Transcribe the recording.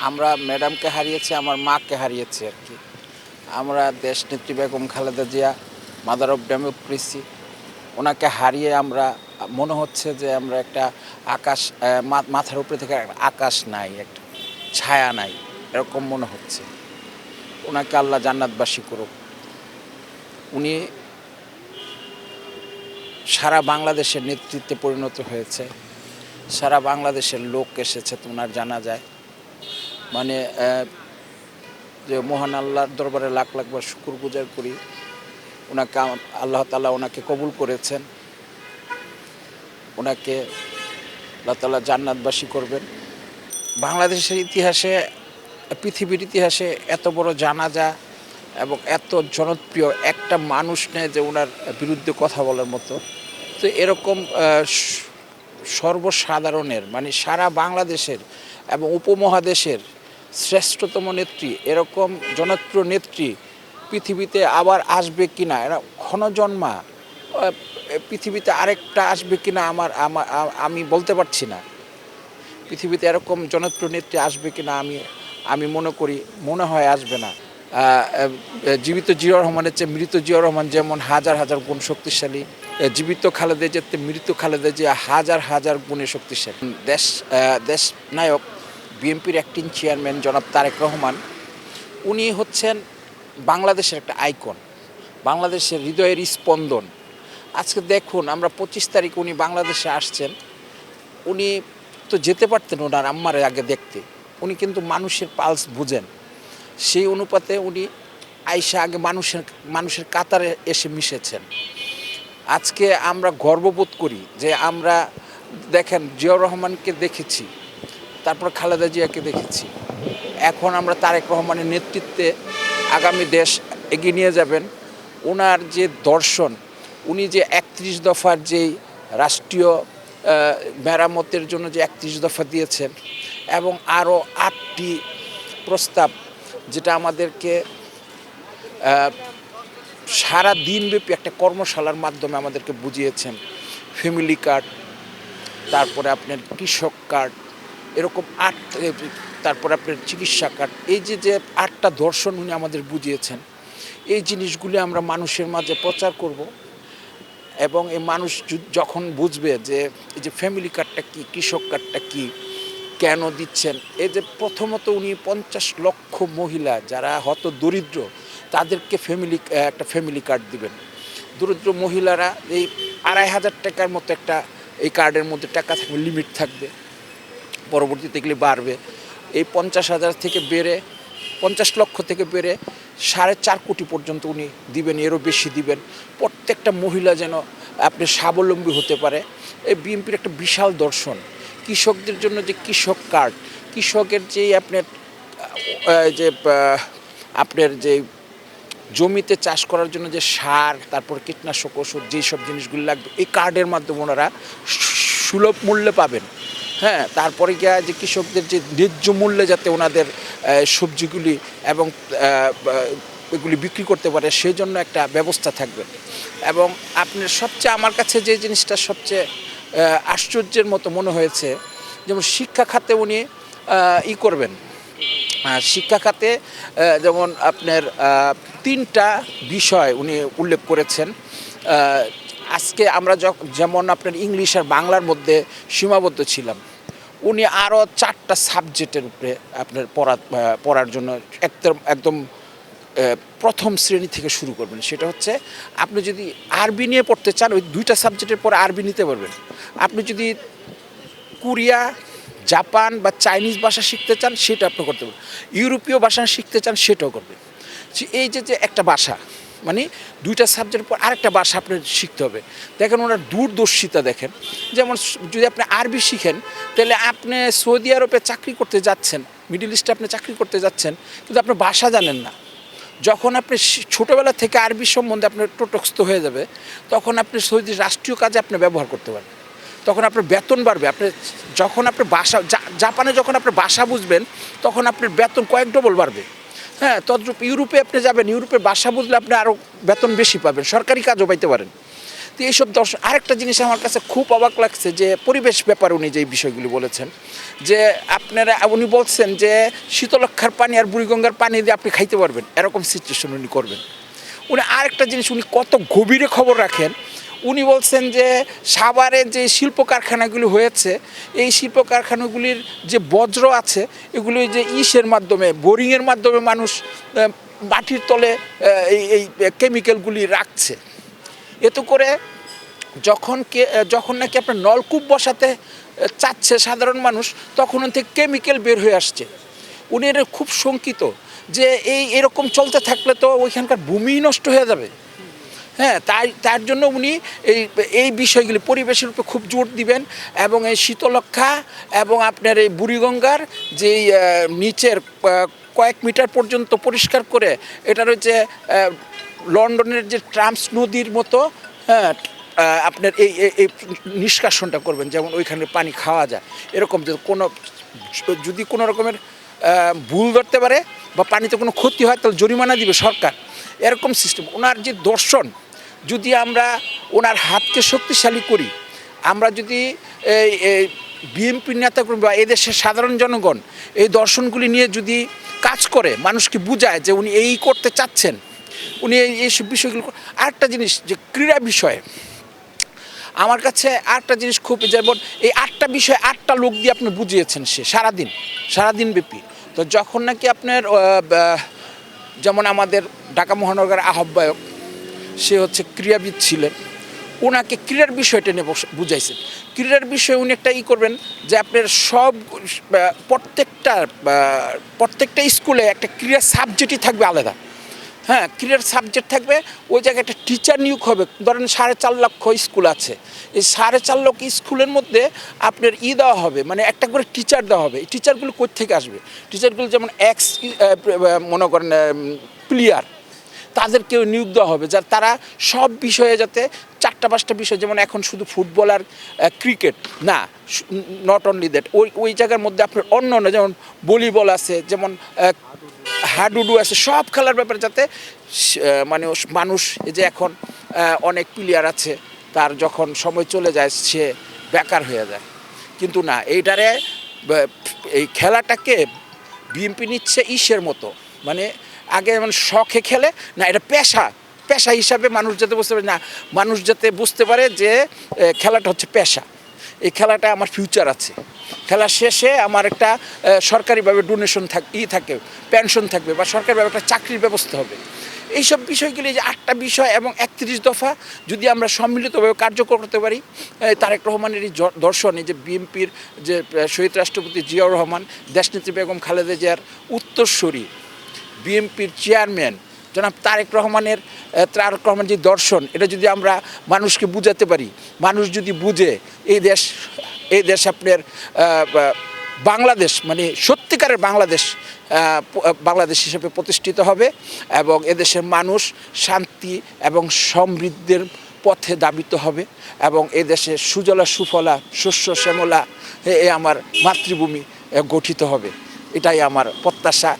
আমরা ম্যাডামকে হারিয়েছি, আমার মাকে হারিয়েছি আর কি। আমরা দেশনেত্রী Begum Khaleda Zia, mother of democracy, ওনাকে হারিয়ে আমরা মনে হচ্ছে যে আমরা একটা আকাশ মাথার উপরে থেকে একটা আকাশ নাই, একটা ছায়া নাই, এরকম মনে হচ্ছে। ওনাকে আল্লাহ জান্নাতবাসী করুক। উনি সারা বাংলাদেশের নেতৃত্বে পরিণত হয়েছে, সারা বাংলাদেশের লোক এসেছে ওনার জানা যায়। মানে যে মহান আল্লাহর দরবারে লাখ লাখবার শুকর গুজার করি, ওনাকে আল্লাহ তাআলা ওনাকে কবুল করেছেন, ওনাকে আল্লাহ তাআলা জান্নাতবাসী করবেন। বাংলাদেশের ইতিহাসে, পৃথিবীর ইতিহাসে এত বড় জানাজা এবং এত জনপ্রিয় একটা মানুষ নেই যে ওনার বিরুদ্ধে কথা বলার মতো। তো এরকম সর্বসাধারণের মানে সারা বাংলাদেশের এবং উপমহাদেশের শ্রেষ্ঠতম নেত্রী, এরকম জনপ্রিয় নেত্রী পৃথিবীতে আবার আসবে কিনা, এরা ক্ষণজন্মা পৃথিবীতে আরেকটা আসবে কিনা আমি বলতে পারছি না। পৃথিবীতে এরকম জনপ্রিয় নেত্রী আসবে কিনা আমি মনে হয় আসবে না। জীবিত জিয়াউর রহমানের চেয়ে মৃত জিয়াউর রহমান যেমন হাজার হাজার গুণ শক্তিশালী, জীবিত খালেদা জিয়ার চেয়ে মৃত খালেদা জিয়া হাজার হাজার গুণে শক্তিশালী। দেশ নায়ক বিএনপির অ্যাক্টিং চেয়ারম্যান জনাব তারেক রহমান, উনি হচ্ছেন বাংলাদেশের একটা আইকন, বাংলাদেশের হৃদয়ের স্পন্দন। আজকে দেখুন, আমরা 25 তারিখ উনি বাংলাদেশে আসছেন। উনি তো যেতে পারতেন ওনার আম্মার আগে দেখতে, উনি কিন্তু মানুষের পালস বুঝেন। সেই অনুপাতে উনি আইসা আগে মানুষের কাতারে এসে মিশেছেন। আজকে আমরা গর্ববোধ করি যে আমরা দেখেন জিয়াউর রহমানকে দেখেছি, তারপর খালেদা জিয়াকে দেখেছি, এখন আমরা তারেক রহমানের নেতৃত্বে আগামী দেশ এগিয়ে নিয়ে যাবেন। ওনার যে দর্শন, উনি যে 31 দফার যেই রাষ্ট্রীয় মেরামতের জন্য যে 31 দফা দিয়েছেন এবং আরও 8টি প্রস্তাব, যেটা আমাদেরকে সারা দিনব্যাপী একটা কর্মশালার মাধ্যমে আমাদেরকে বুঝিয়েছেন। ফ্যামিলি কার্ড, তারপরে আপনার কৃষক কার্ড, এরকম তারপরে আপনার চিকিৎসা কার্ড, এই যে 8টা দর্শন উনি আমাদের বুঝিয়েছেন। এই জিনিসগুলি আমরা মানুষের মাঝে প্রচার করব এবং এই মানুষ যখন বুঝবে যে এই যে ফ্যামিলি কার্ডটা কী, কৃষক কার্ডটা কী, কেন দিচ্ছেন, এই যে প্রথমত উনি 50 লক্ষ মহিলা যারা হত দরিদ্র তাদেরকে একটা ফ্যামিলি কার্ড দিবেন। দরিদ্র মহিলারা এই 2500 টাকার মতো একটা এই কার্ডের মধ্যে টাকা থাকবে, লিমিট থাকবে, পরবর্তীতে এগুলি বাড়বে। এই 50,000 থেকে বেড়ে 50 লক্ষ থেকে বেড়ে 4.5 কোটি পর্যন্ত উনি দিবেন, এরও বেশি দিবেন। প্রত্যেকটা মহিলা যেন আপনি স্বাবলম্বী হতে পারে। এই বিএনপির একটা বিশাল দর্শন। কৃষকদের জন্য যে কৃষক কার্ড, কৃষকের যেই আপনার যে জমিতে চাষ করার জন্য যে সার, তারপর কীটনাশক ওষুধ, যেই সব জিনিসগুলো লাগবে এই কার্ডের মাধ্যমে ওনারা সুলভ মূল্যে পাবেন। হ্যাঁ, তারপরে গিয়ে যে কৃষকদের যে ন্যায্য মূল্যে যাতে ওনাদের সবজিগুলি এবং এগুলি বিক্রি করতে পারে সেই জন্য একটা ব্যবস্থা থাকবে। এবং আপনার সবচেয়ে আমার কাছে যে জিনিসটা সবচেয়ে আশ্চর্যের মতো মনে হয়েছে, যেমন শিক্ষা খাতে উনি করবেন। শিক্ষা খাতে যেমন আপনার 3টা বিষয় উনি উল্লেখ করেছেন। আজকে আমরা যেমন আপনার ইংলিশ আর বাংলার মধ্যে সীমাবদ্ধ ছিলাম, উনি আরও 4টা সাবজেক্টের উপরে আপনার পড়ার জন্য একদম প্রথম শ্রেণী থেকে শুরু করবেন। সেটা হচ্ছে, আপনি যদি আরবি নিয়ে পড়তে চান ওই 2টা সাবজেক্টের পরে আরবি নিতে পারবেন। আপনি যদি কোরিয়া, জাপান বা চাইনিজ ভাষা শিখতে চান সেটা আপনি করতে পারবেন। ইউরোপীয় ভাষা শিখতে চান সেটাও করবেন। এই যে একটা ভাষা, মানে 2টা সাবজেক্টের পর আরেকটা ভাষা আপনার শিখতে হবে। দেখেন ওনার দূরদর্শিতা দেখেন। যেমন যদি আপনি আরবি শিখেন, তাহলে আপনি সৌদি আরবে চাকরি করতে যাচ্ছেন, মিডল ইস্টে আপনি চাকরি করতে যাচ্ছেন, কিন্তু আপনি ভাষা জানেন না। যখন আপনি ছোটোবেলা থেকে আরবি সম্বন্ধে আপনার টোটস্থ হয়ে যাবে, তখন আপনি সৌদির রাষ্ট্রীয় কাজে আপনি ব্যবহার করতে পারবেন। তখন আপনার বেতন বাড়বে। যখন আপনার ভাষা, জাপানে যখন আপনার ভাষা বুঝবেন, তখন আপনার বেতন কয়েক ডবল বাড়বে। হ্যাঁ, তদ্রূপ ইউরোপে আপনি যাবেন, ইউরোপের ভাষা বুঝলে আপনি আরও বেতন বেশি পাবেন, সরকারি কাজও পাইতে পারেন। তো এইসব দর্শন, আরেকটা জিনিস আমার কাছে খুব অবাক লাগছে যে পরিবেশ ব্যাপার উনি যে বিষয়গুলি বলেছেন, যে উনি বলছেন যে শীতলক্ষার পানি আর বুড়িগঙ্গার পানি দিয়ে আপনি খাইতে পারবেন, এরকম সিচুয়েশন উনি করবেন। উনি আরেকটা জিনিস, উনি কত গভীরে খবর রাখেন। উনি বলছেন যে সাভারে যে শিল্প কারখানাগুলি হয়েছে, এই শিল্প কারখানাগুলির যে বজ্র আছে, এগুলি যে ইসের মাধ্যমে, বোরিংয়ের মাধ্যমে মানুষ মাটির তলে এই কেমিক্যালগুলি রাখছে। এতে করে যখন নাকি আপনার নলকূপ বসাতে চাচ্ছে সাধারণ মানুষ, তখন থেকে কেমিক্যাল বের হয়ে আসছে। উনি এটা খুব শঙ্কিত যে এরকম চলতে থাকলে তো ওইখানকার ভূমি নষ্ট হয়ে যাবে। হ্যাঁ, তার জন্য উনি এই বিষয়গুলি পরিবেশের উপর খুব জোর দিবেন, এবং এই শীতলক্ষা এবং আপনার এই বুড়িগঙ্গার যেই নিচের কয়েক মিটার পর্যন্ত পরিষ্কার করে, এটা হচ্ছে লন্ডনের যে ট্রামস নদীর মতো, হ্যাঁ, আপনার এই নিষ্কাশনটা করবেন, যেমন ওইখানে পানি খাওয়া যায়। এরকম যদি কোনো রকমের ভুল ধরতে পারে বা পানিতে কোনো ক্ষতি হয়, তাহলে জরিমানা দিবে সরকার, এরকম সিস্টেম। ওনার যে দর্শন, যদি আমরা ওনার হাতকে শক্তিশালী করি, আমরা যদি এই বিএনপির নেতাকর্মী বা এদেশের সাধারণ জনগণ এই দর্শনগুলি নিয়ে যদি কাজ করে, মানুষকে বুঝায় যে উনি এই করতে চাচ্ছেন, উনি এইসব বিষয়গুলো। আরেকটা জিনিস, যে ক্রীড়া বিষয়ে আমার কাছে আরেকটা জিনিস খুব, যেমন এই 8টা বিষয় 8টা লোক দিয়ে আপনি বুঝিয়েছেন সে সারাদিন ব্যাপী। তো যখন নাকি আপনার যেমন আমাদের ঢাকা মহানগরের আহ্বায়ক, সে হচ্ছে ক্রীড়াবিদ ছিলেন, ওনাকে ক্রীড়ার বিষয়টা নিয়ে বুঝাইছেন। ক্রীড়ার বিষয়ে উনি একটা করবেন যে আপনার প্রত্যেকটা স্কুলে একটা ক্রীড়ার সাবজেক্টই থাকবে আলাদা। হ্যাঁ, ক্রীড়ার সাবজেক্ট থাকবে, ওই জায়গায় একটা টিচার নিয়োগ হবে। ধরেন 4.5 লক্ষ স্কুল আছে, এই 4.5 লক্ষ স্কুলের মধ্যে আপনার দেওয়া হবে, মানে একটা করে টিচার দেওয়া হবে। এই টিচারগুলো কোথা থেকে আসবে? টিচারগুলো যেমন মনে করেন প্লেয়ার, তাদেরকেও নিয়োগ দেওয়া হবে, যা তারা সব বিষয়ে যাতে 4-5টা বিষয়, যেমন এখন শুধু ফুটবল আর ক্রিকেট না, নট অনলি দ্যাট, ওই জায়গার মধ্যে আপনার অন্য যেমন ভলিবল আছে, যেমন হাডুডু আছে, সব খেলার ব্যাপারে যাতে মানে মানুষ, এই যে এখন অনেক প্লেয়ার আছে, তার যখন সময় চলে যায় সে বেকার হয়ে যায়। কিন্তু না, এই খেলাটাকে বিএনপি নিচ্ছে ইসের মতো, মানে আগে যেমন শখে খেলে না, এটা পেশা হিসাবে মানুষ যাতে বুঝতে পারে, না, মানুষ যাতে বুঝতে পারে যে খেলাটা হচ্ছে পেশা, এই খেলাটা আমার ফিউচার আছে, খেলা শেষে আমার একটা সরকারিভাবে ডোনেশন থাকে, পেনশন থাকবে, বা সরকারিভাবে একটা চাকরির ব্যবস্থা হবে। এইসব বিষয়গুলি, যে 8টা বিষয় এবং 31 দফা যদি আমরা সম্মিলিতভাবে কার্যকর করতে পারি, তারেক রহমানের এই দর্শন, এই যে বিএনপির যে শহীদ রাষ্ট্রপতি জিয়াউর রহমান, দেশনেত্রী বেগম খালেদা জিয়ার উত্তরসূরি, বিএনপির চেয়ারম্যান জনাব তারেক রহমান যে দর্শন, এটা যদি আমরা মানুষকে বুঝাতে পারি, মানুষ যদি বুঝে, এই দেশ আপনার বাংলাদেশ, মানে সত্যিকারের বাংলাদেশ হিসেবে প্রতিষ্ঠিত হবে, এবং এদেশের মানুষ শান্তি এবং সমৃদ্ধির পথে ধাবিত হবে, এবং এদেশে সুজলা সুফলা শস্য শ্যামলা আমার মাতৃভূমি গঠিত হবে। এটাই আমার প্রত্যাশা।